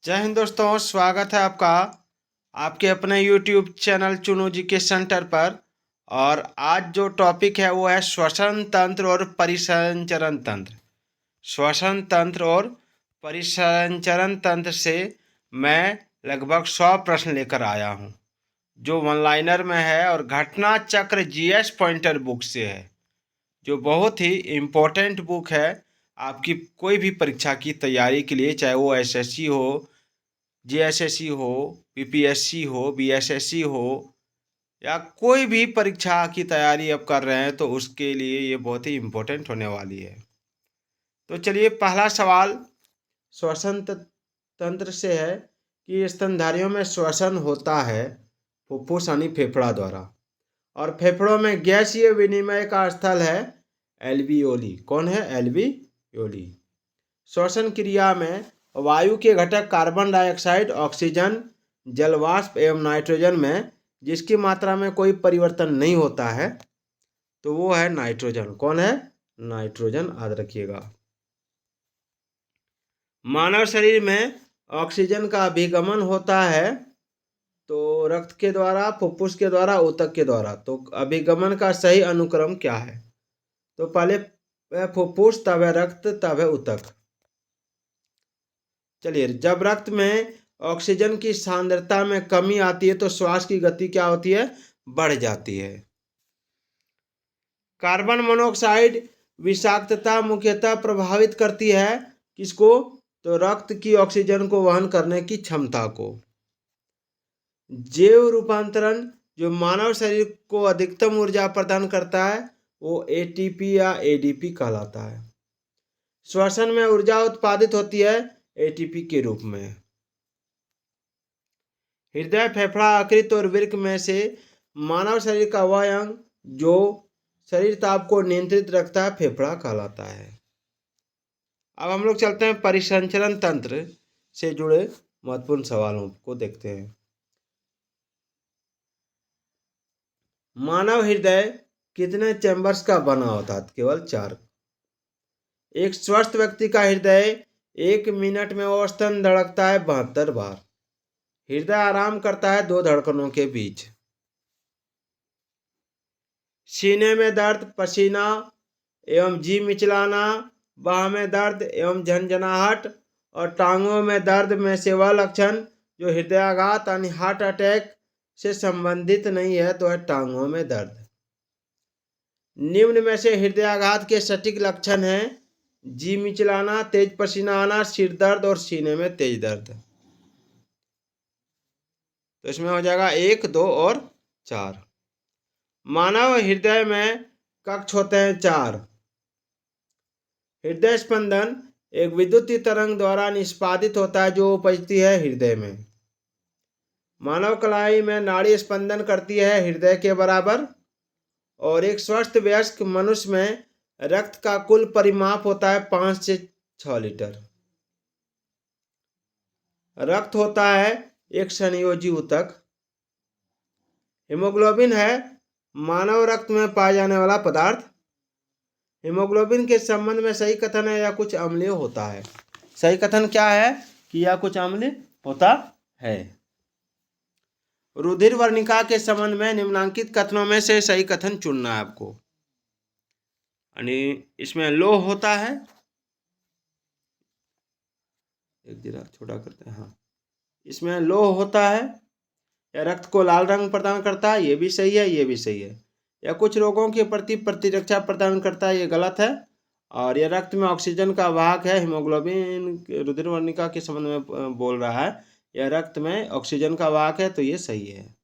जय हिंद दोस्तों, स्वागत है आपका आपके अपने YouTube चैनल चुनू जी के सेंटर पर। और आज जो टॉपिक है वो है श्वसन तंत्र और परिसंचरण तंत्र। श्वसन तंत्र और परिसंचरण तंत्र से मैं लगभग 100 प्रश्न लेकर आया हूँ, जो वन लाइनर में है और घटना चक्र जीएस पॉइंटर बुक से है, जो बहुत ही इम्पोर्टेंट बुक है आपकी कोई भी परीक्षा की तैयारी के लिए, चाहे वो एसएससी हो, जेएसएससी हो, पीपीएससी हो, बीएसएससी हो, या कोई भी परीक्षा की तैयारी आप कर रहे हैं तो उसके लिए ये बहुत ही इम्पोर्टेंट होने वाली है। तो चलिए, पहला सवाल श्वसन तंत्र से है कि स्तनधारियों में श्वसन होता है फुफ्फुस यानी फेफड़ा द्वारा, और फेफड़ों में गैसीय विनिमय का स्थल है एल्वियोली। कौन है? एल्वियोली। श्वसन क्रिया में वायु के घटक कार्बन डाइऑक्साइड, ऑक्सीजन, जलवाष्प एवं नाइट्रोजन में जिसकी मात्रा में कोई परिवर्तन नहीं होता है तो वो है नाइट्रोजन। कौन है? नाइट्रोजन। याद रखिएगा। मानव शरीर में ऑक्सीजन का अभिगमन होता है तो रक्त के द्वारा, फुफ्फुस के द्वारा, ऊतक के द्वारा। तो अभिगमन का सही अनुक्रम क्या है? तो पहले फुफ्फुस, तब है रक्त, तब है ऊतक। चलिए, जब रक्त में ऑक्सीजन की सांद्रता में कमी आती है तो श्वास की गति क्या होती है? बढ़ जाती है। कार्बन मोनोऑक्साइड विषाक्तता मुख्यतः प्रभावित करती है किसको? तो रक्त की ऑक्सीजन को वहन करने की क्षमता को। जैव रूपांतरण जो मानव शरीर को अधिकतम ऊर्जा प्रदान करता है वो एटीपी या एडीपी कहलाता है। श्वसन में ऊर्जा उत्पादित होती है एटीपी के रूप में। हृदय, फेफड़ा, यकृत और वृक्क में से मानव शरीर का वह अंग जो शरीर ताप को नियंत्रित रखता है फेफड़ा कहलाता है। अब हम लोग चलते हैं परिसंचरण तंत्र से जुड़े महत्वपूर्ण सवालों को देखते हैं। मानव हृदय कितने चैम्बर्स का बना होता है? केवल 4। एक स्वस्थ व्यक्ति का हृदय 1 मिनट में औसतन धड़कता है 72 बार। हृदय आराम करता है 2 धड़कनों के बीच। सीने में दर्द, पसीना एवं जी मिचलाना, बाह में दर्द एवं झंझनाहट और टांगों में दर्द में से वह लक्षण जो हृदयाघात यानी हार्ट अटैक से संबंधित नहीं है तो है टांगों में दर्द। निम्न में से हृदयाघात के सटीक लक्षण हैं जी मिचलाना, तेज पसीना आना, सिर दर्द और सीने में तेज दर्द। तो इसमें हो जाएगा 1, 2 और 4। मानव हृदय में कक्ष होते हैं 4। हृदय स्पंदन एक विद्युतीय तरंग द्वारा निष्पादित होता है जो उपजती है हृदय में। मानव कलाई में नाड़ी स्पंदन करती है हृदय के बराबर। और एक स्वस्थ वयस्क मनुष्य में रक्त का कुल परिमाप होता है 5 से 6 लीटर। रक्त होता है एक संयोजी ऊतक। हीमोग्लोबिन है मानव रक्त में पाए जाने वाला पदार्थ। हीमोग्लोबिन के संबंध में सही कथन है या कुछ अम्लीय होता है? सही कथन क्या है? कि यह कुछ अम्लीय होता है। रुधिर वर्णिका के संबंध में निम्नांकित कथनों में से सही कथन चुनना है आपको। यानी इसमें लोह होता है, एक जरा छोटा करते हैं, हाँ, इसमें लोह होता है या रक्त को लाल रंग प्रदान करता है, ये भी सही है, ये भी सही है। या कुछ रोगों के प्रति प्रतिरक्षा प्रदान करता है, ये गलत है। और यह रक्त में ऑक्सीजन का वाहक है। हीमोग्लोबिन रुधिर वर्णिका के संबंध में बोल रहा है, यह रक्त में ऑक्सीजन का वाहक है, तो ये सही है।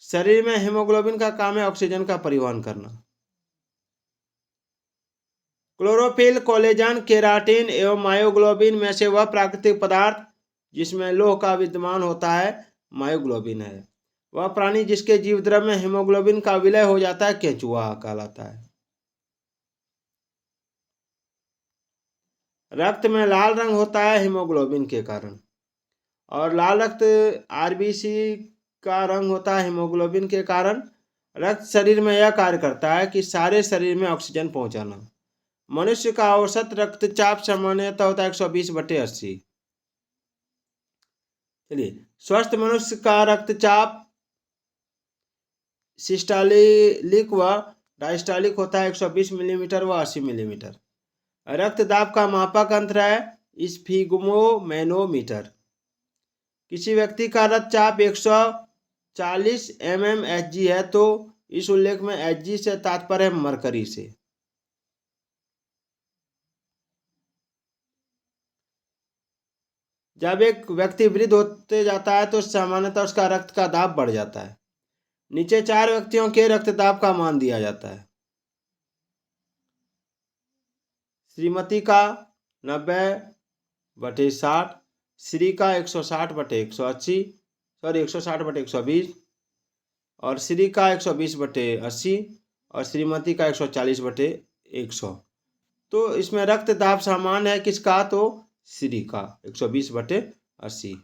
शरीर में हीमोग्लोबिन का काम है ऑक्सीजन का परिवहन करना। क्लोरोफिल, कोलेजन, केराटिन एवं मायोग्लोबिन में से वह प्राकृतिक पदार्थ जिसमें लोह का विद्यमान होता है मायोग्लोबिन है। वह प्राणी जिसके जीव द्रव में हीमोग्लोबिन का विलय हो जाता है केंचुआ कहलाता है। रक्त में लाल रंग होता है हीमोग्लोबिन के कारण, और लाल रक्त आरबीसी का रंग होता है हीमोग्लोबिन के कारण। रक्त शरीर में यह कार्य करता है कि सारे शरीर में ऑक्सीजन पहुंचाना। मनुष्य का औसत रक्तचाप सामान्यतः होता है 120/80। चलिए, स्वस्थ मनुष्य का रक्तचाप सिस्टोलिक व डायस्टोलिक होता है 120 मिलीमीटर व 80 मिलीमीटर। रक्तदाब का मापक यंत्र है स्फिग्मोमेनोमीटर। किसी व्यक्ति का रक्तचाप 140 mmHg है तो इस उल्लेख में Hg से तात्पर्य है मरकरी से। जब एक व्यक्ति वृद्ध होते जाता है तो सामान्यतः उसका रक्त का दाब बढ़ जाता है। नीचे 4 व्यक्तियों के रक्तदाब का मान दिया जाता है। श्रीमती का 90/60, श्री का 160/180, सॉरी 160/120 और श्री का 120/80 और श्रीमती का 140/100। तो इसमें रक्तदाब सामान्य है किसका, तो श्री का 120/80।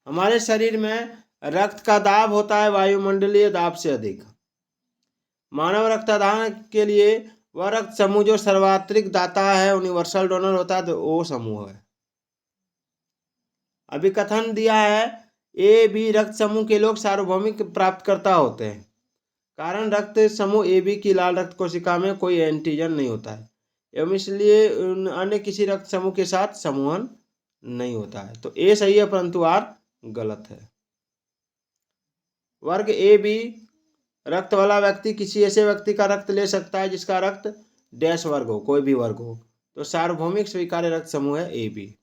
हमारे शरीर में रक्त का दाब होता है वायुमंडलीय दाब से अधिक। मानव रक्तदान के लिए वह रक्त समूह जो सर्वात्रिक दाता है, यूनिवर्सल डोनर होता है, तो वो समूह है। अभी कथन दिया है ए बी रक्त समूह के लोग सार्वभौमिक प्राप्तकर्ता होते हैं। कारण रक्त समूह ए बी की लाल रक्त कोशिका में कोई एंटीजन नहीं होता है एवं इसलिए अन्य किसी रक्त समूह के साथ समूहन नहीं होता है। तो ए सही है परंतु आर गलत है। वर्ग ए बी रक्त वाला व्यक्ति किसी ऐसे व्यक्ति का रक्त ले सकता है जिसका रक्त डैश वर्ग हो, कोई भी वर्ग हो। तो सार्वभौमिक स्वीकार्य रक्त समूह है ए बी।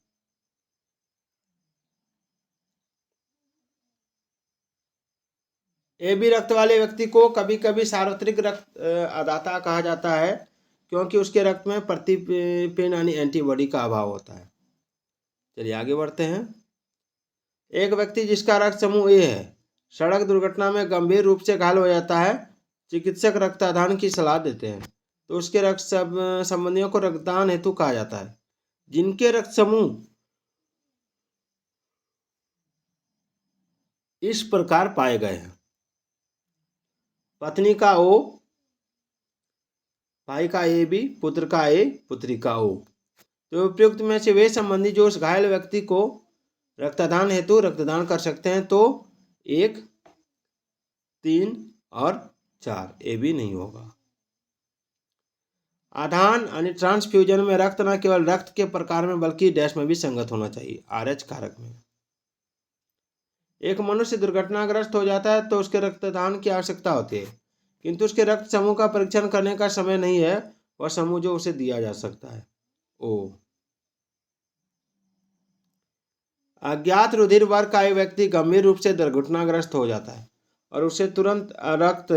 ए बी रक्त वाले व्यक्ति को कभी कभी सार्वत्रिक रक्त अदाता कहा जाता है क्योंकि उसके रक्त में प्रतिपिंड यानी एंटीबॉडी का अभाव होता है। चलिए आगे बढ़ते हैं। एक व्यक्ति जिसका रक्त समूह ए है सड़क दुर्घटना में गंभीर रूप से घायल हो जाता है, चिकित्सक रक्तदान की सलाह देते हैं तो उसके रक्त संबंधियों को रक्तदान हेतु कहा जाता है। जिनके रक्त समूह इस प्रकार पाए गए हैं: पत्नी का ओ, भाई का ए बी, पुत्र का ए, पुत्री का ओ। तो उपयुक्त में से वे संबंधी जो उस घायल व्यक्ति को रक्तदान हेतु रक्तदान कर सकते हैं तो 1, 3 और 4, ए बी नहीं होगा। आधान यानी ट्रांसफ्यूजन में रक्त न केवल रक्त के प्रकार में बल्कि डैश में भी संगत होना चाहिए, RH कारक में। एक मनुष्य दुर्घटनाग्रस्त हो जाता है तो उसके रक्तदान की आवश्यकता होती है किंतु उसके रक्त समूह का परीक्षण करने का समय नहीं है वह समूह जो उसे दिया जा सकता है, ओ। अज्ञात रुधिर वर्ग का एक व्यक्ति गंभीर रूप से दुर्घटनाग्रस्त हो जाता है और उसे तुरंत रक्त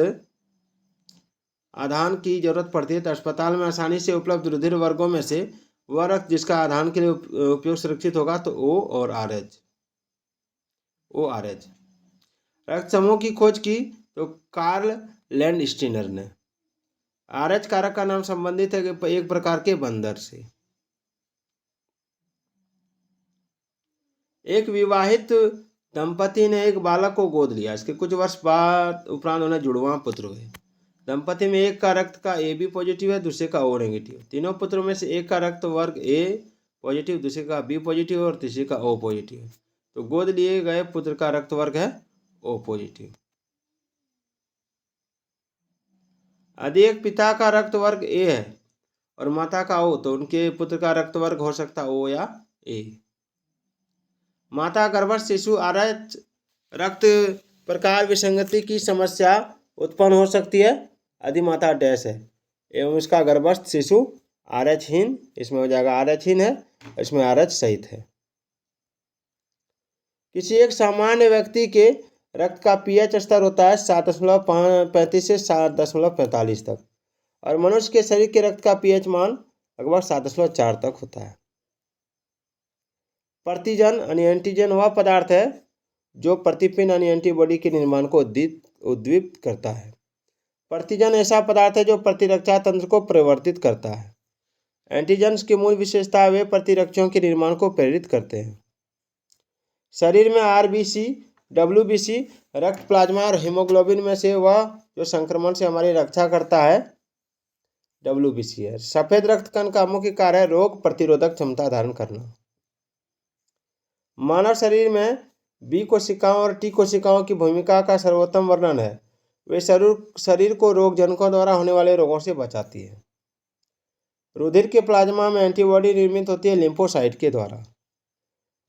आधान की जरूरत पड़ती है तो अस्पताल में आसानी से उपलब्ध रुधिर वर्गों में से वह रक्त जिसका आधान के लिए उपयोग सुरक्षित होगा तो O और RH। ORH रक्त समूह की खोज की तो कार्ल लैंडस्टीनर ने। RH कारक का नाम संबंधित है एक प्रकार के बंदर से। एक विवाहित दंपति ने एक बालक को गोद लिया। इसके कुछ वर्ष बाद उपरांत उन्हें जुड़वां पुत्र हुए। दंपति में एक का रक्त का ए बी पॉजिटिव है, दूसरे का ओ नेगेटिव। तीनों पुत्रों में से एक का रक्त वर्ग ए पॉजिटिव, दूसरे का बी पॉजिटिव और तीसरे का ओ पॉजिटिव। तो गोद लिए गए पुत्र का रक्त वर्ग है ओ पॉजिटिव। यदि एक पिता का रक्त वर्ग ए है और माता का ओ तो उनके पुत्र का रक्त वर्ग हो सकता है ओ या ए। माता गर्भस्थ शिशु RH रक्त प्रकार विसंगति की समस्या उत्पन्न हो सकती है यदि माता डैश है एवं इसका गर्भस्थ शिशु RH हीन, इसमें हो जाएगा RH हीन है, इसमें RH सहित है। किसी एक सामान्य व्यक्ति के रक्त का pH स्तर होता है 7.35 से 7.45 तक और मनुष्य के शरीर के रक्त का pH मान लगभग 7.4 तक होता है। प्रतिजन यानी एंटीजन वह पदार्थ है जो प्रतिपिंड यानी एंटीबॉडी के निर्माण को उद्दीपित करता है। प्रतिजन ऐसा पदार्थ है जो प्रतिरक्षा तंत्र को परिवर्तित करता है। एंटीजन्स की मूल विशेषता वे प्रतिरक्षाओं के निर्माण को प्रेरित करते हैं। शरीर में RBC, WBC रक्त प्लाज्मा और हीमोग्लोबिन में से वह जो संक्रमण से हमारी रक्षा करता है WBC है। सफेद रक्त कण का मुख्य कार्य है रोग प्रतिरोधक क्षमता धारण करना। मानव शरीर में बी कोशिकाओं और टी कोशिकाओं की भूमिका का सर्वोत्तम वर्णन है। वे शरीर को रोगजनकों द्वारा होने वाले रोगों से बचाती है। रुधिर के प्लाज्मा में एंटीबॉडी निर्मित होती है लिम्फोसाइट के द्वारा।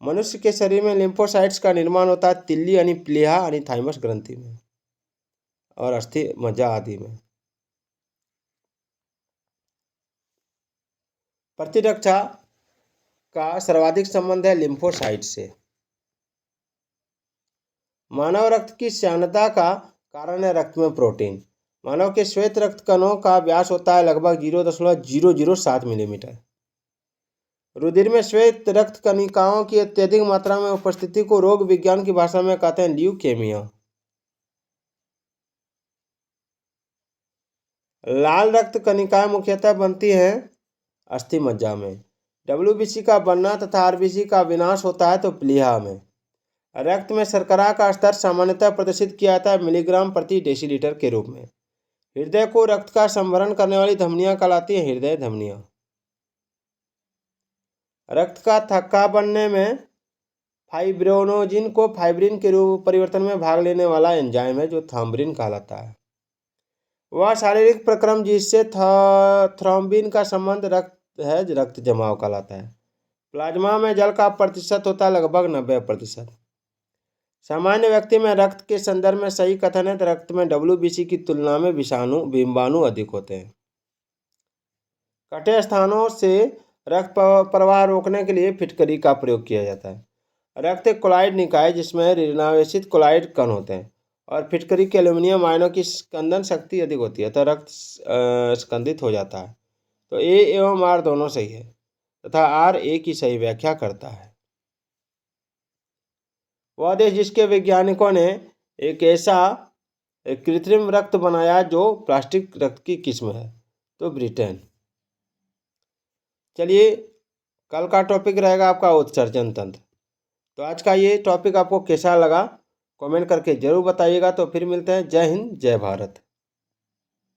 मनुष्य के शरीर में लिम्फोसाइट्स का निर्माण होता है तिल्ली यानी प्लीहा यानी थाइमस ग्रंथि में और अस्थि मज्जा आदि में। प्रतिरक्षा का सर्वाधिक संबंध है लिम्फोसाइट से। मानव रक्त की श्यानता का कारण है रक्त में प्रोटीन। मानव के श्वेत रक्त कणों का व्यास होता है लगभग 0.007 मिलीमीटर। रुधिर में श्वेत रक्त कणिकाओं की अत्यधिक मात्रा में उपस्थिति को रोग विज्ञान की भाषा में कहते हैं ल्यूकेमिया। लाल रक्त कणिकाएं मुख्यतः बनती हैं अस्थि मज्जा में। डब्ल्यूबीसी का बनना तथा आरबीसी का विनाश होता है तो प्लीहा में। रक्त में शर्करा का स्तर सामान्यतः प्रदर्शित किया जाता है मिलीग्राम प्रति डेसीलीटर के रूप में। हृदय को रक्त का संभरण करने वाली धमनियां कहलाती हैं हृदय धमनियां। रक्त का थक्का बनने में फाइब्रिनोजिन को फाइब्रिन के रूप परिवर्तन में भाग लेने वाला एंजाइम है जो थ्रोम्बिन कहलाता है। वह शारीरिक प्रक्रम जिससे थ्रोम्बिन का संबंध रक्त जमाव कहलाता है। प्लाज्मा में जल का प्रतिशत होता है लगभग 90%। सामान्य व्यक्ति में रक्त के संदर्भ में सही कथन है तो रक्त में डब्ल्यूबीसी की तुलना में विषाणु अधिक होते हैं। कटे स्थानों से रक्त प्रवाह रोकने के लिए फिटकरी का प्रयोग किया जाता है। रक्त एक कोलॉइड निकाय जिसमें ऋणावेशित कोलॉइड कण होते हैं और फिटकरी के एल्यूमिनियम आयनों की स्कंदन शक्ति अधिक होती है तो रक्त स्कंदित हो जाता है। तो ए एवं आर दोनों सही है तथा आर ए की सही व्याख्या करता है। वह देश जिसके वैज्ञानिकों ने एक ऐसा कृत्रिम रक्त बनाया जो प्लास्टिक रक्त की किस्म है तो ब्रिटेन। चलिए कल का टॉपिक रहेगा आपका उत्सर्जन तंत्र। तो आज का ये टॉपिक आपको कैसा लगा कमेंट करके जरूर बताइएगा। तो फिर मिलते हैं। जय हिंद जय भारत।